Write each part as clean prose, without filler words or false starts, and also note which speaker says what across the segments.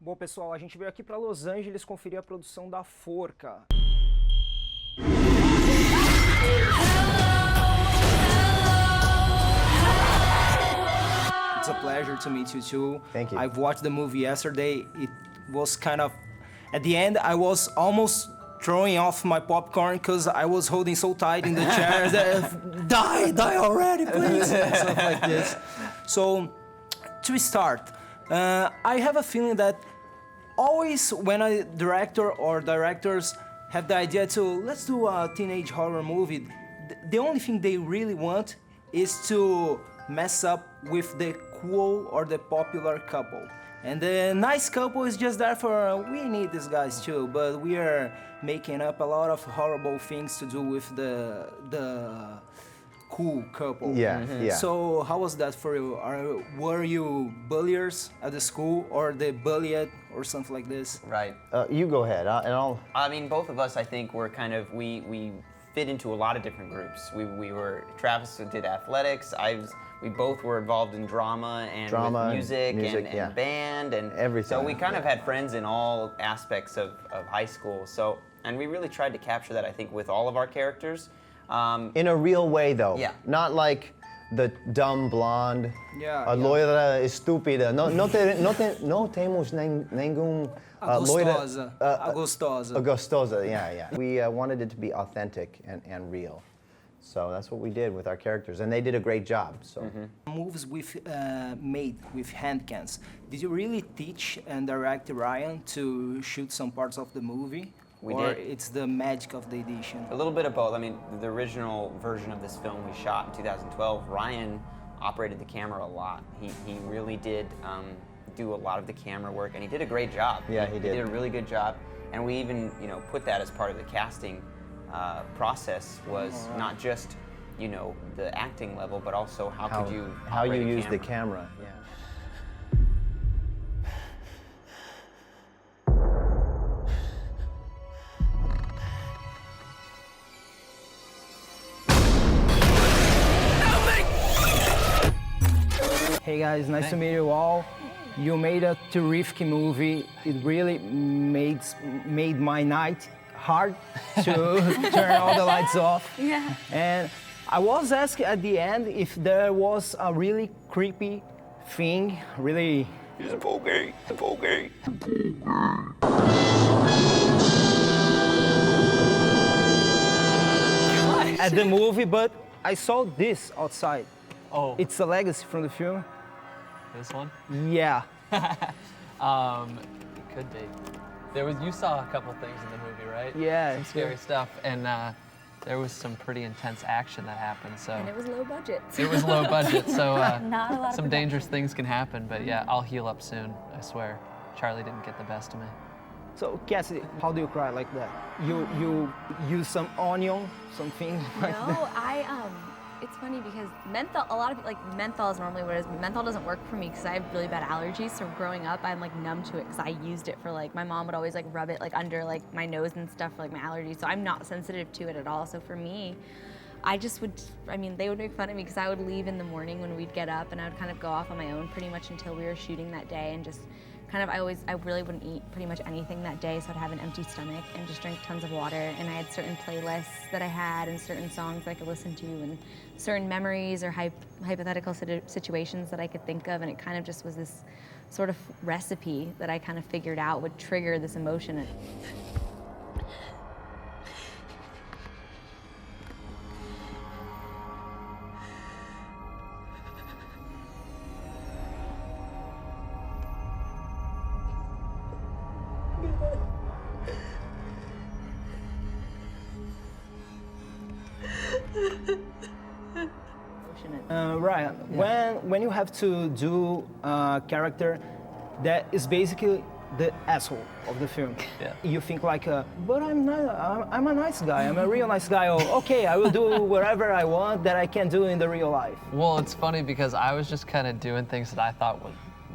Speaker 1: Bom, pessoal, a gente veio aqui para Los Angeles conferir a produção da Forca. It's a pleasure to meet you too.
Speaker 2: Thank you.
Speaker 1: I've watched the movie yesterday. It was kind of, at the end, I was almost throwing off my popcorn because I was holding so tight in the chair that die already, please, and stuff like this. So, to start, I have a feeling that always when a director or directors have the idea to, let's do a teenage horror movie, the only thing they really want is to mess up with the cool or the popular couple. And the nice couple is just there for, we need these guys too, but we are making up a lot of horrible things to do with the cool couple.
Speaker 2: Yeah, yeah.
Speaker 1: So how was that for you? Were you bulliers at the school or the bullied or something like this?
Speaker 3: Right.
Speaker 2: You go ahead, and I'll...
Speaker 3: I mean, both of us, I think, were kind of, we fit into a lot of different groups. We were, Travis did athletics, we both were involved in drama and with music
Speaker 2: yeah.
Speaker 3: and band and
Speaker 2: everything.
Speaker 3: So we kind of had friends in all aspects of high school. So, and we really tried to capture that, I think, with all of our characters.
Speaker 2: In a real way, though.
Speaker 3: Yeah.
Speaker 2: Not like the dumb blonde,
Speaker 1: Yeah,
Speaker 2: a loira estúpida. No temos nenhum
Speaker 1: Gostosa.
Speaker 2: loira...
Speaker 1: Gostosa.
Speaker 2: Gostosa, yeah. We wanted it to be authentic and real. So that's what we did with our characters, and they did a great job. So
Speaker 1: Movies made with hand cams. Did you really teach and direct Ryan to shoot some parts of the movie?
Speaker 3: We
Speaker 1: or
Speaker 3: did.
Speaker 1: It's the magic of the edition?
Speaker 3: A little bit of both. I mean, the original version of this film we shot in 2012, Ryan operated the camera a lot. He really did do a lot of the camera work, and he did a great job.
Speaker 2: Yeah, he did.
Speaker 3: He did a really good job, and we even, put that as part of the casting process. Was not just, the acting level, but also how could you operate a
Speaker 2: use
Speaker 3: camera.
Speaker 2: the camera. Yeah.
Speaker 1: Hey guys, nice to meet you all. You made a terrific movie. It really made my night hard to turn all the lights off.
Speaker 4: Yeah.
Speaker 1: And I was asked at the end if there was a really creepy thing, really... He's a pokey. At the movie, but I saw this outside.
Speaker 5: Oh.
Speaker 1: It's a legacy from the film.
Speaker 5: This one?
Speaker 1: Yeah.
Speaker 5: It could be. You saw a couple things in the movie, right?
Speaker 1: Yeah.
Speaker 5: Some scary stuff, and there was some pretty intense action that happened, so.
Speaker 4: And it was low budget.
Speaker 5: It was low budget, so
Speaker 4: Not a lot of
Speaker 5: some
Speaker 4: production.
Speaker 5: dangerous things can happen, but yeah, I'll heal up soon, I swear. Charlie didn't get the best of me.
Speaker 1: So, Cassidy, how do you cry like that? You use some onion, something like that?
Speaker 4: No, it's funny because menthol, a lot of like menthol is normally what it is, but menthol doesn't work for me because I have really bad allergies. So growing up, I'm like numb to it because I used it for like, my mom would always like rub it like under like my nose and stuff for like my allergies. So I'm not sensitive to it at all. So for me, they would make fun of me because I would leave in the morning when we'd get up and I would kind of go off on my own pretty much until we were shooting that day and just kind of, I really wouldn't eat pretty much anything that day, so I'd have an empty stomach and just drink tons of water. And I had certain playlists that I had and certain songs that I could listen to and certain memories or hypothetical situations that I could think of. And it kind of just was this sort of recipe that I kind of figured out would trigger this emotion.
Speaker 1: Ryan, when you have to do a character that is basically the asshole of the film, you think like, but I'm a nice guy, I'm a real nice guy, or okay, I will do whatever I want that I can do in the real life.
Speaker 5: Well, it's funny because I was just kind of doing things that I thought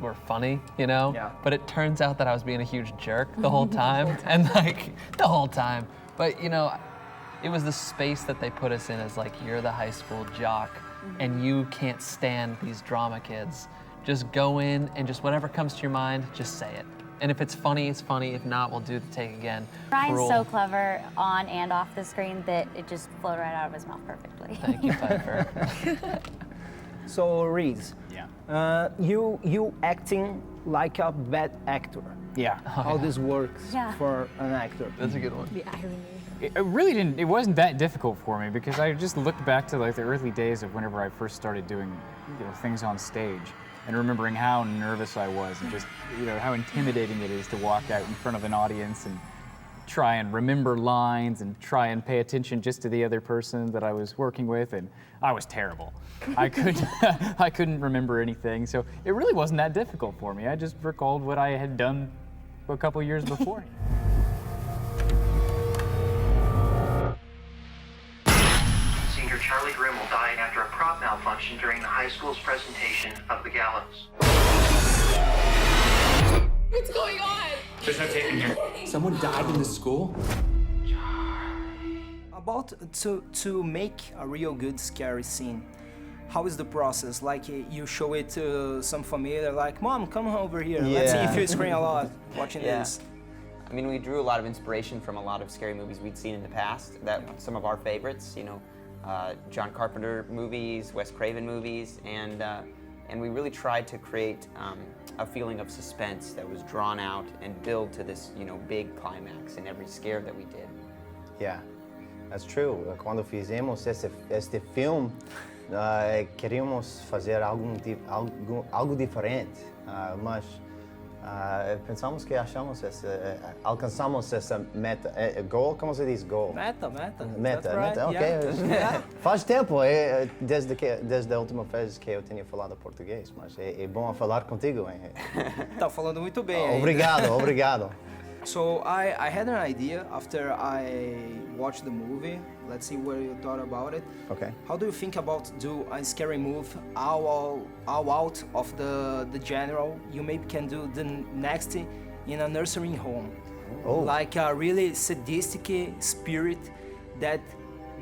Speaker 5: were funny,
Speaker 1: Yeah.
Speaker 5: But it turns out that I was being a huge jerk the whole time, and like, the whole time. But it was the space that they put us in as like, you're the high school jock, and you can't stand these drama kids. Just go in and just whatever comes to your mind, just say it. And if it's funny, it's funny. If not, we'll do the take again.
Speaker 6: Ryan's
Speaker 5: Cruel.
Speaker 6: so clever on and off the screen that it just flowed right out of his mouth perfectly.
Speaker 5: Thank you, Piper.
Speaker 1: So Reese,
Speaker 7: Yeah.
Speaker 1: you acting like a bad actor.
Speaker 7: Yeah.
Speaker 1: How this works
Speaker 6: Yeah.
Speaker 1: for an actor.
Speaker 5: That's a good one.
Speaker 4: The irony.
Speaker 7: It really didn't. It wasn't that difficult for me because I just looked back to like the early days of whenever I first started doing, things on stage, and remembering how nervous I was and just, how intimidating it is to walk out in front of an audience and try and remember lines and try and pay attention just to the other person that I was working with, and I was terrible. I couldn't remember anything, so it really wasn't that difficult for me. I just recalled what I had done a couple years before.
Speaker 8: Senior Charlie Grimm will die after a prop malfunction during the high school's presentation of The Gallows.
Speaker 9: What's going on?
Speaker 8: There's no tape in here.
Speaker 9: Someone died in the school?
Speaker 1: About to make a real good scary scene, how is the process? Like you show it to some familiar, like, Mom, come over here. Let's see if you scream a lot watching this.
Speaker 3: I mean, we drew a lot of inspiration from a lot of scary movies we'd seen in the past. That some of our favorites, John Carpenter movies, Wes Craven movies, and we really tried to create a feeling of suspense that was drawn out and build to this, big climax in every scare that we did.
Speaker 2: Yeah, that's true. Quando fizemos este filme, queríamos fazer algo diferente, mas pensamos que alcançamos essa meta. Goal, como se diz goal?
Speaker 1: Meta.
Speaker 2: Meta,
Speaker 1: That's right,
Speaker 2: ok.
Speaker 1: yeah.
Speaker 2: Faz tempo, desde a última vez que eu tinha falado português, mas é bom falar contigo.
Speaker 1: Tá falando muito bem. ainda.
Speaker 2: Obrigado.
Speaker 1: So I had an idea after I watched the movie. Let's see what you thought about it.
Speaker 2: Okay.
Speaker 1: How do you think about do a scary movie all out of the general? You maybe can do the next in a nursery home.
Speaker 2: Oh.
Speaker 1: Like a really sadistic spirit that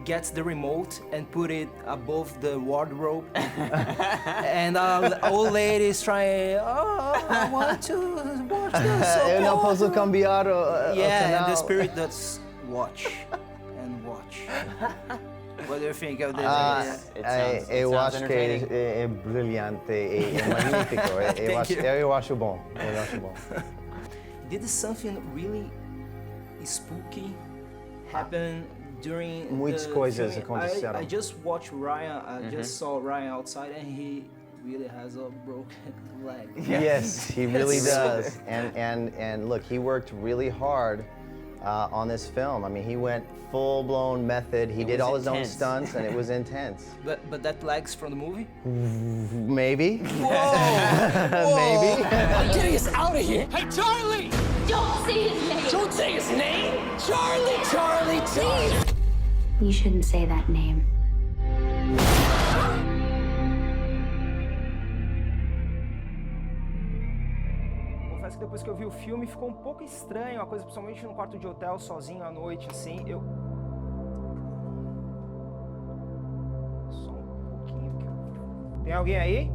Speaker 1: gets the remote and put it above the wardrobe. And old lady is trying, I want to watch this.
Speaker 2: Eu não posso cambiar o
Speaker 1: Yeah,
Speaker 2: canal.
Speaker 1: and the spirit that's watch and watch. What do you think of this?
Speaker 3: It
Speaker 2: Eu
Speaker 3: sounds
Speaker 2: acho que
Speaker 3: entertaining.
Speaker 2: é brilhante, é magnífico. Eu acho bom.
Speaker 1: Did something really spooky happen during
Speaker 2: Muitas
Speaker 1: the
Speaker 2: coisas
Speaker 1: filming?
Speaker 2: aconteceram.
Speaker 1: I just watched Ryan, I just saw Ryan outside and he really has a broken leg.
Speaker 2: Yes, he really
Speaker 1: So-
Speaker 2: does. And look, he worked really hard on this film. I mean, he went full-blown method. He did
Speaker 3: was
Speaker 2: all his own
Speaker 3: intense.
Speaker 2: stunts, and it was intense.
Speaker 1: But that leg's from the movie?
Speaker 2: Maybe.
Speaker 1: Maybe.
Speaker 9: I'm getting us out of here. Hey, Charlie!
Speaker 6: Don't say his name!
Speaker 9: Don't say his name! Charlie!
Speaker 6: You shouldn't say that name.
Speaker 1: Confesso que depois que eu vi o filme ficou um pouco estranho, a coisa principalmente no quarto de hotel, sozinho à noite, assim, Só um pouquinho. Tem alguém aí?